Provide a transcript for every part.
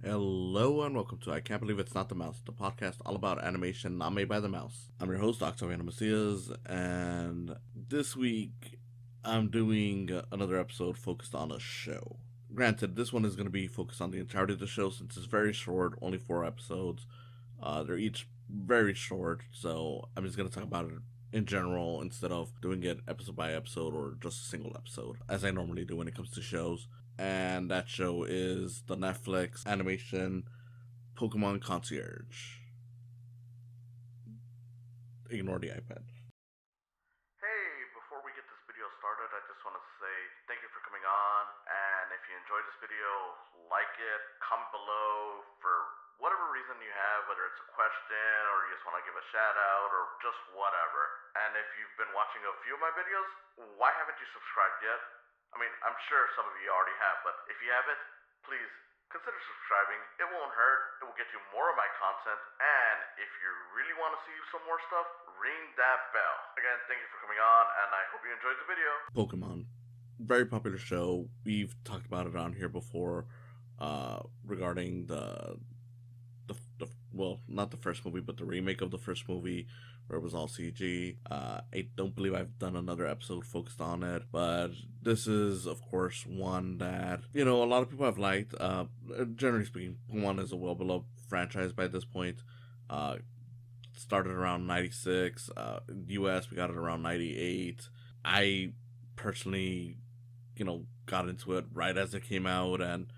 Hello and welcome to I Can't Believe It's Not the Mouse, the podcast all about animation not made by the mouse. I'm your host, Octaviano, and this week I'm doing another episode focused on a show. Granted, this one is going to be focused on the entirety of the show since it's very short, only 4 episodes. They're each very short, so I'm just going to talk about it in general instead of doing it episode by episode or just a single episode, as I normally do when it comes to shows. And that show is the Netflix animation Pokemon Concierge. Ignore the iPad. Hey, before we get this video started, I just want to say thank you for coming on, and if you enjoyed this video, like it, comment below for whatever reason you have, whether it's a question or you just want to give a shout out or just whatever. And if you've been watching a few of my videos, why haven't you subscribed yet? I mean, I'm sure some of you already have, but if you haven't, please consider subscribing. It won't hurt. It will get you more of my content. And if you really want to see some more stuff, ring that bell. Again, thank you for coming on, and I hope you enjoyed the video. Pokemon. Very popular show. We've talked about it on here before regarding the well, not the first movie, but the remake of the first movie where it was all CG. I don't believe I've done another episode focused on it, but this is, of course, one that, a lot of people have liked. Generally speaking, Pokemon is a well-beloved franchise by this point. Started around 96. US, we got it around 98. I personally, got into it right as it came out, and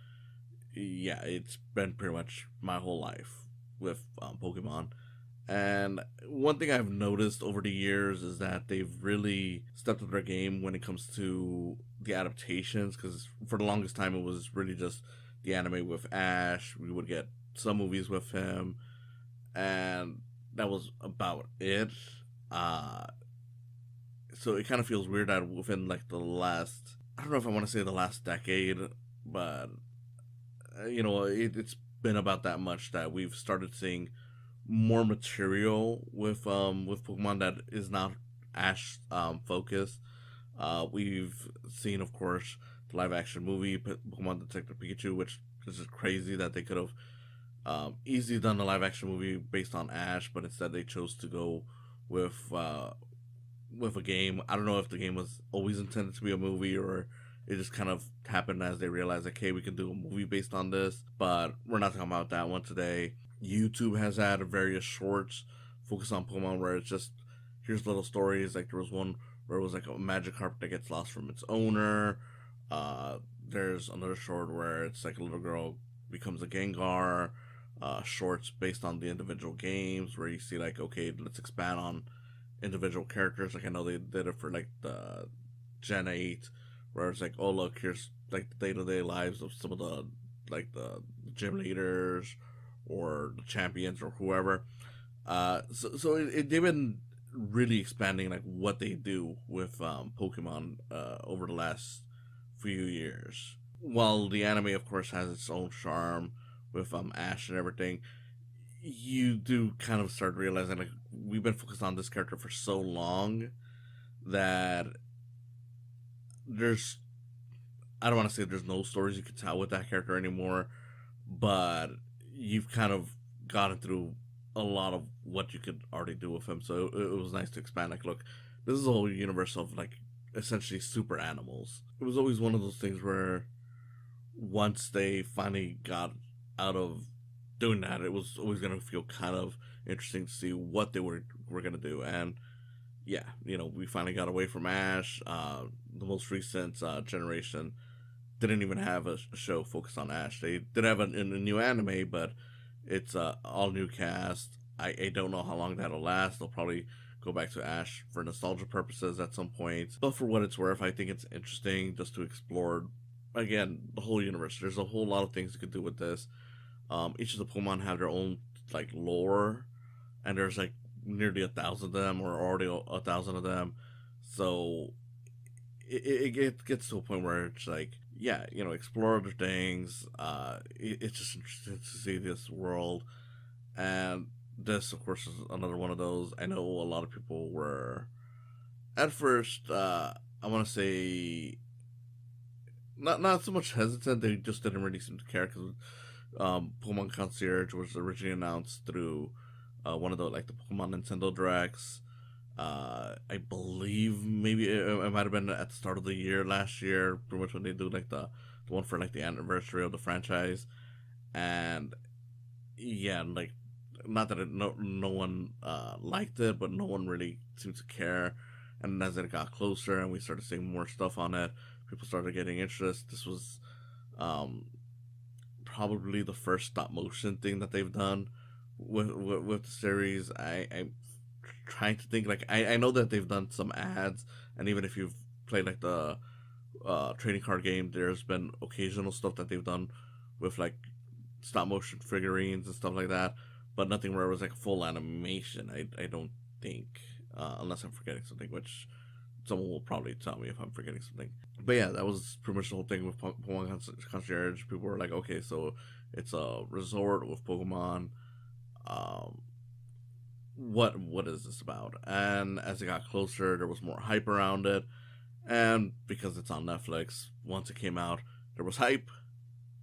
yeah, it's been pretty much my whole life with Pokemon. And one thing I've noticed over the years is that they've really stepped up their game when it comes to the adaptations, because for the longest time it was really just the anime with Ash. We would get some movies with him, and that was about it. So it kind of feels weird that within like the last, I don't know if I want to say the last decade, but it's been about that much that we've started seeing more material with Pokemon that is not Ash focused. We've seen, of course, the live action movie Pokemon Detective Pikachu, which is just crazy that they could have easily done a live action movie based on Ash, but instead they chose to go with a game. I don't know if the game was always intended to be a movie or it just kind of happened as they realized, like, hey, we can do a movie based on this. But we're not talking about that one today. YouTube has had various shorts focused on Pokemon where it's just, here's little stories. Like, there was one where it was like a Magikarp that gets lost from its owner. There's another short where it's like a little girl becomes a Gengar. Shorts based on the individual games where you see, like, okay, let's expand on individual characters. Like, I know they did it for, like, the Gen 8, where it's like, oh, look, here's like the day-to-day lives of some of the, like, the gym leaders or the champions or whoever. So they've been really expanding like what they do with Pokemon over the last few years. While the anime, of course, has its own charm with Ash and everything, you do kind of start realizing, like, we've been focused on this character for so long that I don't want to say there's no stories you can tell with that character anymore, but you've kind of gotten through a lot of what you could already do with him. So it was nice to expand. Like, look, this is a whole universe of, like, essentially super animals. It was always one of those things where once they finally got out of doing that, it was always going to feel kind of interesting to see what they were going to do. And yeah, we finally got away from Ash. The most recent generation didn't even have a show focused on Ash. They did have a new anime, but it's all new cast. I don't know how long that'll last. They'll probably go back to Ash for nostalgia purposes at some point. But for what it's worth, I think it's interesting just to explore, again, the whole universe. There's a whole lot of things you could do with this. Each of the Pokemon have their own, like, lore, and there's like nearly 1,000 of them, or already 1,000 of them. So it gets to a point where it's like, yeah, explore other things. It's just interesting to see this world, and this, of course, is another one of those. I know a lot of people were at first, I want to say, not so much hesitant. They just didn't really seem to care, because Pokemon Concierge was originally announced through one of the like the Pokemon Nintendo Directs. I believe maybe it might have been at the start of the year last year, pretty much when they do like the one for like the anniversary of the franchise, and yeah, like not that no one liked it, but no one really seemed to care. And as it got closer and we started seeing more stuff on it, people started getting interest. This was um, probably the first stop motion thing that they've done with the series. I'm trying to think. Like I know that they've done some ads, and even if you've played like the trading card game, there's been occasional stuff that they've done with like stop motion figurines and stuff like that, but nothing where it was like full animation. I don't think, unless I'm forgetting something, which someone will probably tell me if I'm forgetting something. But yeah, that was pretty much the whole thing with Pokemon Concierge. People were like, okay, so it's a resort with Pokemon. Um, what is this about? And as it got closer, there was more hype around it. And because it's on Netflix, once it came out, there was hype,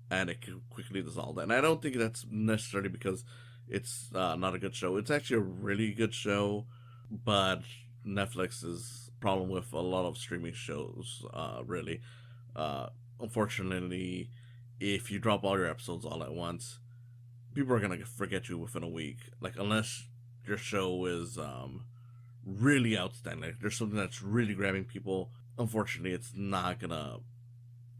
and it quickly dissolved. And I don't think that's necessarily because it's not a good show. It's actually a really good show, but Netflix's problem with a lot of streaming shows, really. Uh, Unfortunately, if you drop all your episodes all at once, people are gonna forget you within a week. Like unless your show is really outstanding, like there's something that's really grabbing people. Unfortunately, it's not gonna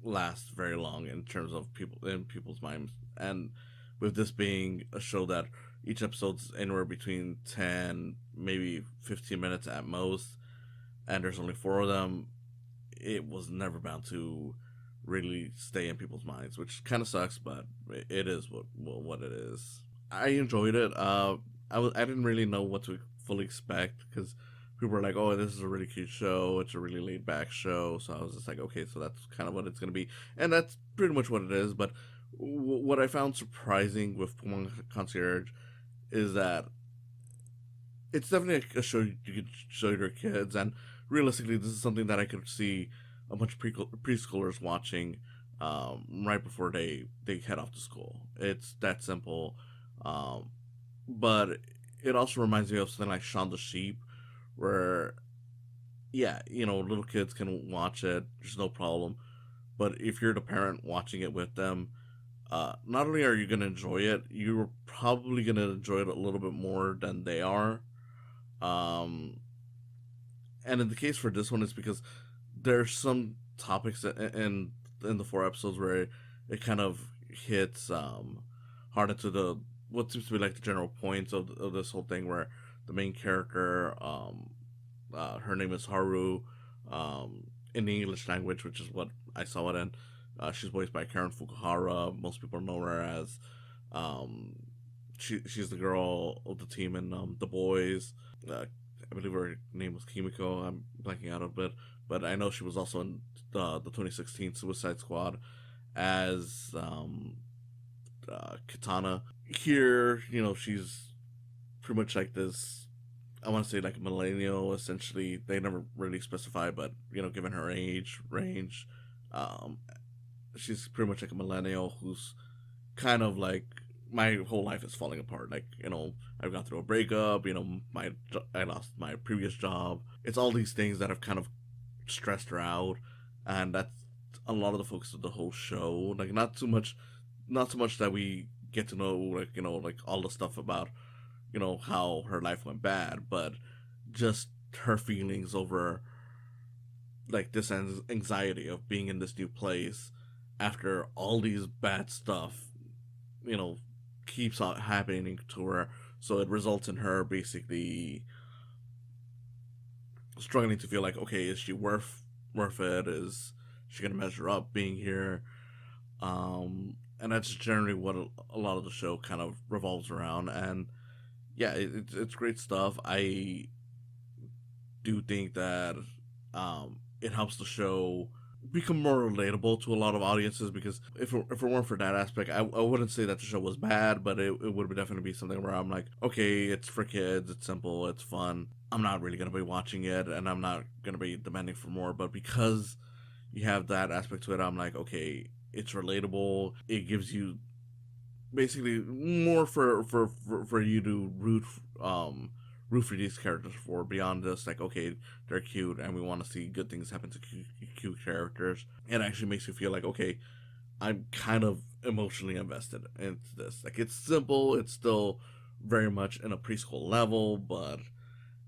last very long in terms of people's minds. And with this being a show that each episode's anywhere between 10 maybe 15 minutes at most, and there's only four of them, it was never bound to really stay in people's minds, which kind of sucks, but it is what it is. I enjoyed it. I didn't really know what to fully expect because people were like, "Oh, this is a really cute show. It's a really laid back show." So I was just like, "Okay, so that's kind of what it's gonna be," and that's pretty much what it is. But what I found surprising with Pokemon Concierge is that it's definitely a show you could show your kids, and realistically, this is something that I could see a bunch of preschoolers watching right before they head off to school. It's that simple, um, but it also reminds me of something like Shaun the Sheep, where yeah, little kids can watch it. There's no problem. But if you're the parent watching it with them, not only are you gonna enjoy it, you're probably gonna enjoy it a little bit more than they are. Um, and in the case for this one, it's because there's some topics in the four episodes where it kind of hits hard into the what seems to be like the general points of this whole thing, where the main character, her name is Haru, in the English language, which is what I saw it in. She's voiced by Karen Fukuhara. Most people know her as um, she's the girl of the team in The Boys. I believe her name was Kimiko. I'm blanking out a bit, but I know she was also in the 2016 Suicide Squad as Katana. Here, she's pretty much like this. I want to say like a millennial. Essentially, they never really specify, but given her age range, um, she's pretty much like a millennial who's kind of like my whole life is falling apart. Like I've gone through a breakup. I lost my previous job. It's all these things that have kind of stressed her out, and that's a lot of the focus of the whole show. Like not so much that we get to know like all the stuff about how her life went bad, but just her feelings over like this anxiety of being in this new place after all these bad stuff you know keeps on happening to her. So it results in her basically struggling to feel like, okay, is she worth it? Is she gonna measure up being here? And that's generally what a lot of the show kind of revolves around. And yeah, it's great stuff. I do think that it helps the show become more relatable to a lot of audiences, because if it weren't for that aspect, I wouldn't say that the show was bad, but it would definitely be something where I'm like, okay, it's for kids, it's simple, it's fun. I'm not really going to be watching it, and I'm not going to be demanding for more, but because you have that aspect to it, I'm like, okay, it's relatable, it gives you basically more for you to root for these characters for, beyond just like, okay, they're cute and we want to see good things happen to cute characters. It actually makes you feel like, okay, I'm kind of emotionally invested into this. Like, it's simple, it's still very much in a preschool level, but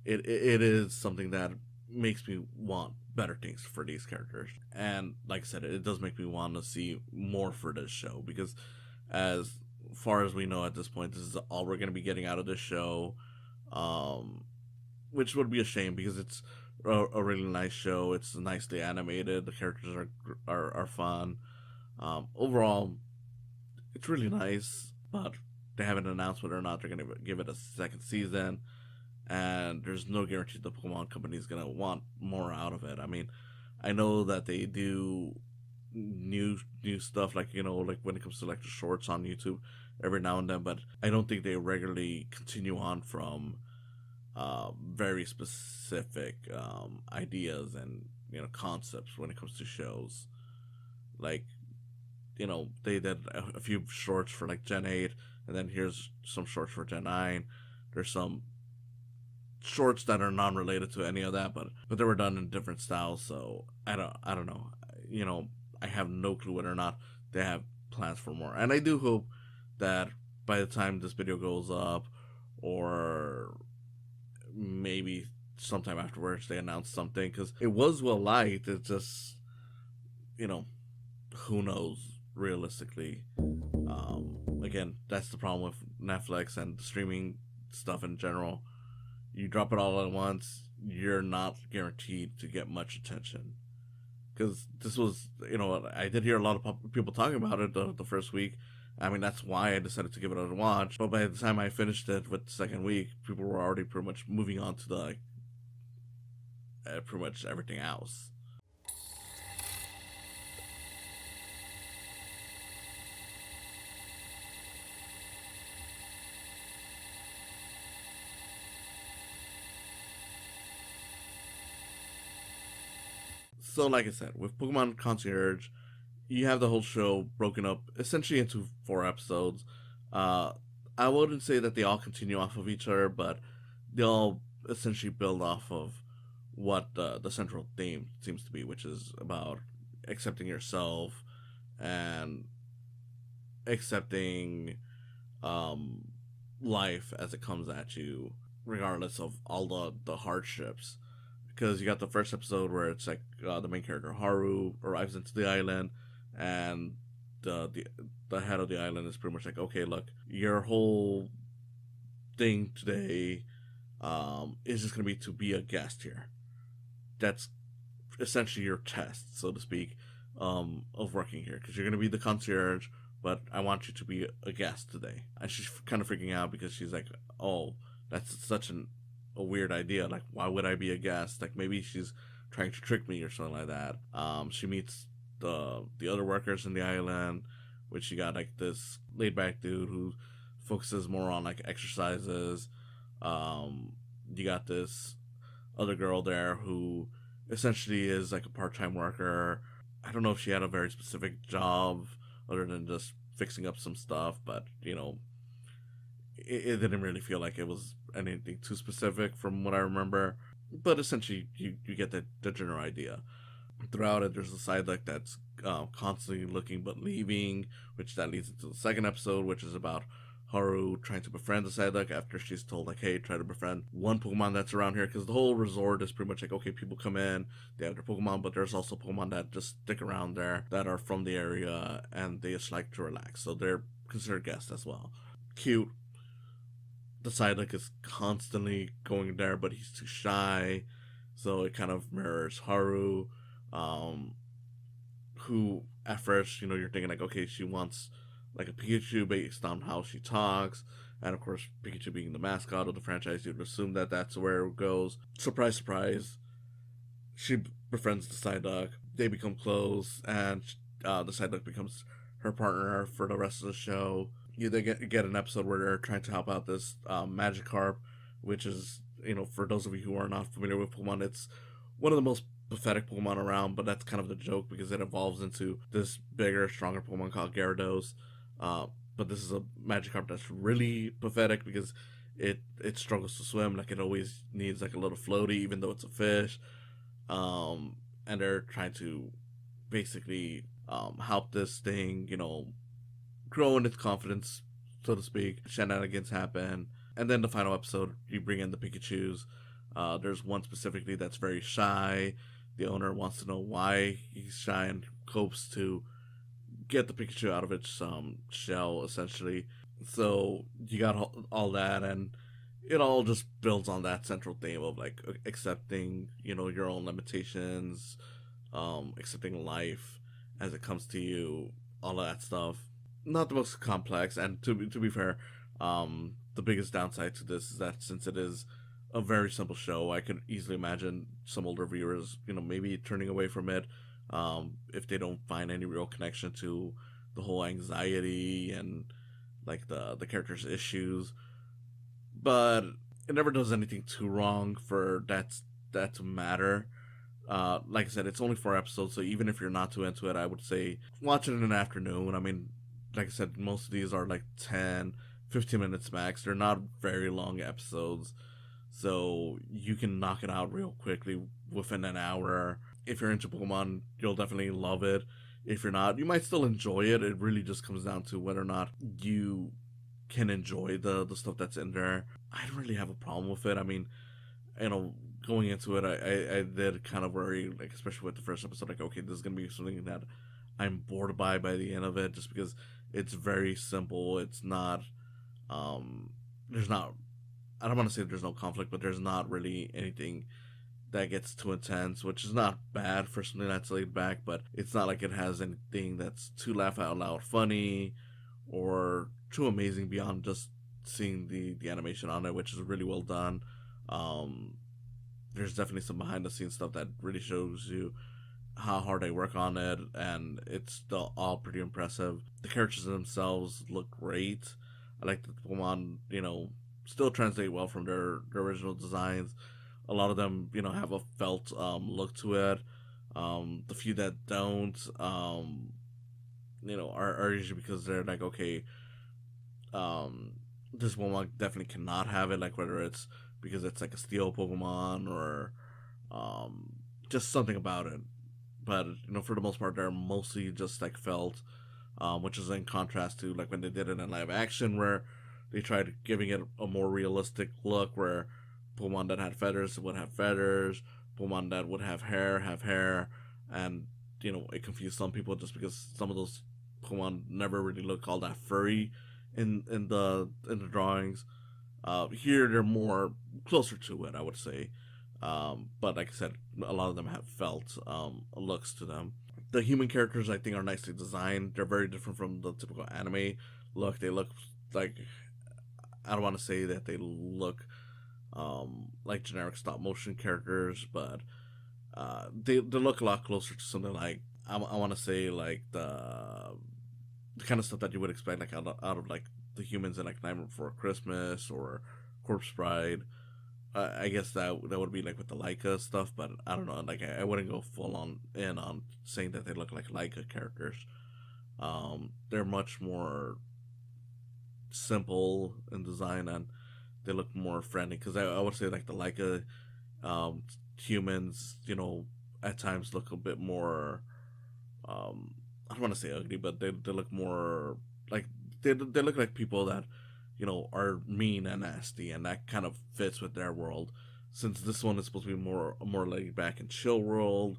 it is something that makes me want better things for these characters. And like I said, it does make me want to see more for this show, because as far as we know at this point, this is all we're going to be getting out of this show. Um, which would be a shame, because it's a really nice show. It's nicely animated. The characters are fun. Overall, it's really nice, but they haven't announced whether or not they're going to give it a second season, and there's no guarantee the Pokemon company is going to want more out of it. I mean, I know that they do new stuff, like, like when it comes to like the shorts on YouTube every now and then, but I don't think they regularly continue on from very specific ideas and concepts when it comes to shows. Like, they did a few shorts for like Gen 8, and then here's some shorts for Gen 9. There's some shorts that are non-related to any of that, but they were done in different styles. So I don't know. I have no clue whether or not they have plans for more. And I do hope that by the time this video goes up, or maybe sometime afterwards, they announce something, because it was well liked. It's just, who knows realistically. Again, that's the problem with Netflix and streaming stuff in general. You drop it all at once, you're not guaranteed to get much attention. Because this was, I did hear a lot of people talking about it the first week. I mean, that's why I decided to give it a watch. But by the time I finished it with the second week, people were already pretty much moving on to the pretty much everything else. So, like I said, with Pokemon Concierge, you have the whole show broken up essentially into 4 episodes. Uh, I wouldn't say that they all continue off of each other, but they all essentially build off of what the central theme seems to be, which is about accepting yourself and accepting um, life as it comes at you, regardless of all the hardships. Because you got the first episode where it's like the main character Haru arrives into the island, and the head of the island is pretty much like, okay, look, your whole thing today is just gonna be to be a guest here. That's essentially your test, so to speak, of working here, because you're gonna be the concierge, but I want you to be a guest today. And she's kind of freaking out, because she's like, oh, that's such a weird idea. Like, why would I be a guest? Like, maybe she's trying to trick me or something like that. She meets the other workers in the island, which you got like this laid back dude who focuses more on like exercises. You got this other girl there who essentially is like a part-time worker. I don't know if she had a very specific job other than just fixing up some stuff, but it didn't really feel like it was anything too specific from what I remember. But essentially, you get the general idea. Throughout it, there's a side that's constantly looking but leaving, which that leads into the second episode, which is about Haru trying to befriend the Psyduck after she's told, like, hey, try to befriend one Pokemon that's around here, because the whole resort is pretty much like, okay, people come in, they have their Pokemon, but there's also Pokemon that just stick around there that are from the area, and they just like to relax, so they're considered guests as well. Cute. The Psyduck is constantly going there, but he's too shy, so it kind of mirrors Haru, who at first, you're thinking like, okay, she wants like a Pikachu based on how she talks, and of course, Pikachu being the mascot of the franchise, you'd assume that that's where it goes. Surprise, surprise, she befriends the Psyduck, they become close, and the Psyduck becomes her partner for the rest of the show. You then get an episode where they're trying to help out this Magikarp, which is, for those of you who are not familiar with Pokemon, it's one of the most pathetic Pokemon around, but that's kind of the joke, because it evolves into this bigger, stronger Pokemon called Gyarados. but this is a Magikarp that's really pathetic because it struggles to swim. Like it always needs like a little floaty, even though it's a fish. And they're trying to basically help this thing, grow in its confidence, so to speak. Shenanigans happen, and then the final episode, you bring in the Pikachu's. There's one specifically that's very shy. The owner wants to know why he's shy and hopes to get the Pikachu out of its shell, essentially. So you got all that, and it all just builds on that central theme of like accepting, your own limitations, accepting life as it comes to you, all of that stuff. Not the most complex, and to be fair, the biggest downside to this is that since it is a very simple show, I could easily imagine some older viewers, maybe turning away from it, if they don't find any real connection to the whole anxiety and like the characters' issues. But it never does anything too wrong for that to matter. Like I said, it's only 4 episodes, so even if you're not too into it, I would say watch it in an afternoon. I mean, like I said, most of these are like 10, 15 minutes max. They're not very long episodes, so you can knock it out real quickly within an hour. If you're into Pokemon, you'll definitely love it. If you're not, you might still enjoy it. It really just comes down to whether or not you can enjoy the stuff that's in there. I don't really have a problem with it. I mean, going into it, I did kind of worry, like especially with the first episode, like okay, this is gonna be something that I'm bored by the end of it, just because it's very simple. It's not, there's not. I don't want to say there's no conflict, but there's not really anything that gets too intense, which is not bad for something that's laid back, but it's not like it has anything that's too laugh out loud funny or too amazing beyond just seeing the animation on it, which is really well done. There's definitely some behind the scenes stuff that really shows you how hard they work on it, and it's still all pretty impressive. The characters themselves look great. I like that Pokemon, still translate well from their original designs. A lot of them, have a felt look to it. The few that don't, are usually because they're like, okay, this Pokemon definitely cannot have it, like whether it's because it's like a steel Pokemon or just something about it. But for the most part, they're mostly just like felt, which is in contrast to like when they did it in live action, where they tried giving it a more realistic look, where Pokemon that had feathers would have feathers, Pokemon that would have hair, and it confused some people just because some of those Pokemon never really look all that furry in the drawings. Here they're more closer to it, I would say. But like I said, a lot of them have felt looks to them. The human characters, I think, are nicely designed. They're very different from the typical anime look. They look like, I don't want to say that they look like generic stop motion characters, but they look a lot closer to something like, I want to say like the kind of stuff that you would expect like out of like the humans in like Nightmare Before Christmas or Corpse Bride. I guess that would be like with the Leica stuff, but I don't know. Like I wouldn't go full on in on saying that they look like Leica characters. They're much more simple in design, and they look more friendly. Because I would say like the Leica humans, at times look a bit more. I don't want to say ugly, but they look more like they look like people that are mean and nasty, and that kind of fits with their world. Since this one is supposed to be more laid back and chill world,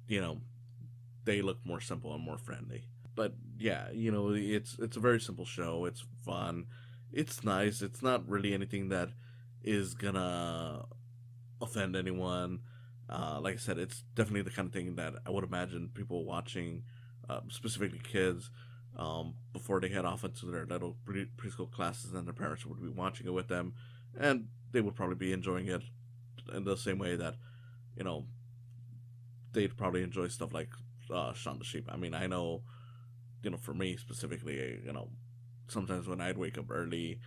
they look more simple and more friendly. But yeah, it's a very simple show. It's fun. It's nice. It's not really anything that is gonna offend anyone. Like I said, it's definitely the kind of thing that I would imagine people watching, specifically kids, before they head off into their little preschool classes, and their parents would be watching it with them, and they would probably be enjoying it in the same way that, they'd probably enjoy stuff like Shaun the Sheep. I mean, I know, for me specifically, sometimes when I'd wake up early,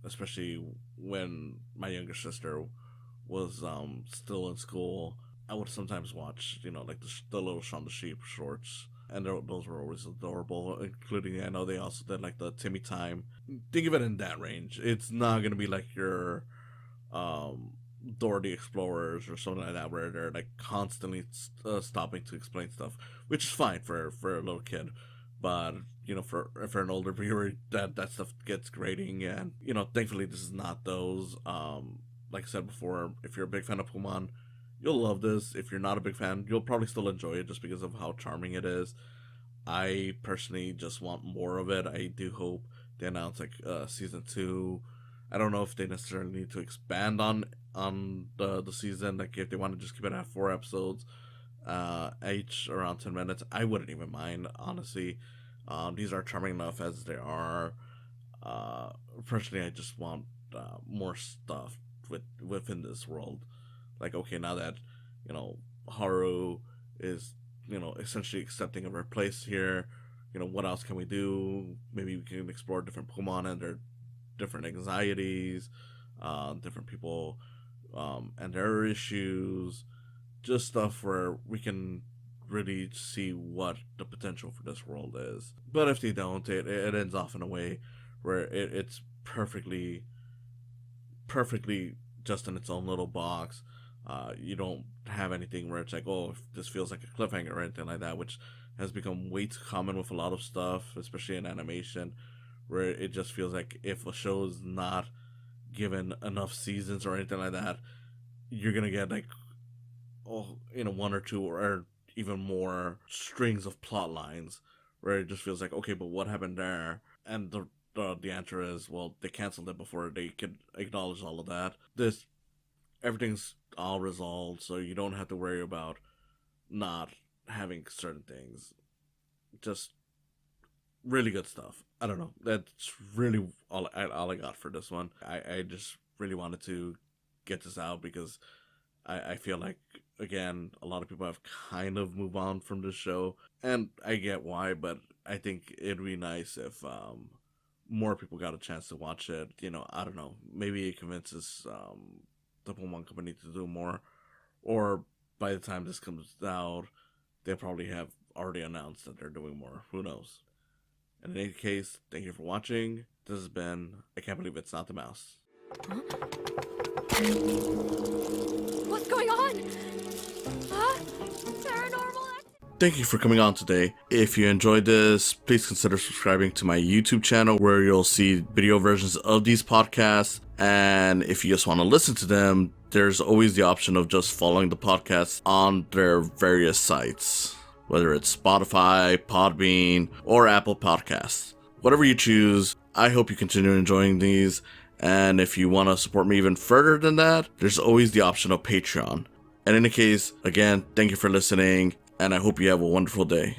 especially when my younger sister was still in school, I would sometimes watch, like the little Shaun the Sheep shorts and those were always adorable, including, I know they also did like the Timmy Time. Think of it in that range. It's not gonna be like your Dora the Explorers or something like that, where they're like constantly stopping to explain stuff, which is fine for a little kid. But for an older viewer, that stuff gets grating, and thankfully this is not those. Like I said before, if you're a big fan of Pokemon, you'll love this. If you're not a big fan, you'll probably still enjoy it just because of how charming it is. I personally just want more of it. I do hope they announce like season 2. I don't know if they necessarily need to expand on the season. Like if they want to just keep it at 4 episodes, each around 10 minutes, I wouldn't even mind, honestly. These are charming enough as they are. Personally, I just want more stuff within this world. Like, okay, now that Haru is essentially accepting of her place here, what else can we do? Maybe we can explore different Pokemon and their different anxieties, different people and their issues, just stuff where we can really see what the potential for this world is. But if they don't, it ends off in a way where it's perfectly just in its own little box. You don't have anything where it's like, oh, if this feels like a cliffhanger or anything like that, which has become way too common with a lot of stuff, especially in animation, where it just feels like if a show is not given enough seasons or anything like that, you're gonna get like, one or two or even more strings of plot lines where it just feels like, okay, but what happened there? And the answer is, well, they canceled it before they could acknowledge all of that. Everything's all resolved, so you don't have to worry about not having certain things. Just really good stuff. I don't know. That's really all I got for this one. I just really wanted to get this out because I feel like, again, a lot of people have kind of moved on from this show, and I get why, but I think it'd be nice if more people got a chance to watch it. I don't know. Maybe it convinces the Pokemon Company to do more, or by the time this comes out, they probably have already announced that they're doing more. Who knows? In any case, thank you for watching. This has been I Can't Believe It's Not the Mouse. Huh? What's going on? Huh? Paranormal activity? Thank you for coming on today. If you enjoyed this, please consider subscribing to my YouTube channel where you'll see video versions of these podcasts. And if you just want to listen to them, there's always the option of just following the podcast on their various sites, whether it's Spotify, Podbean, or Apple Podcasts. Whatever you choose, I hope you continue enjoying these. And if you want to support me even further than that, there's always the option of Patreon. In any case, again, thank you for listening, and I hope you have a wonderful day.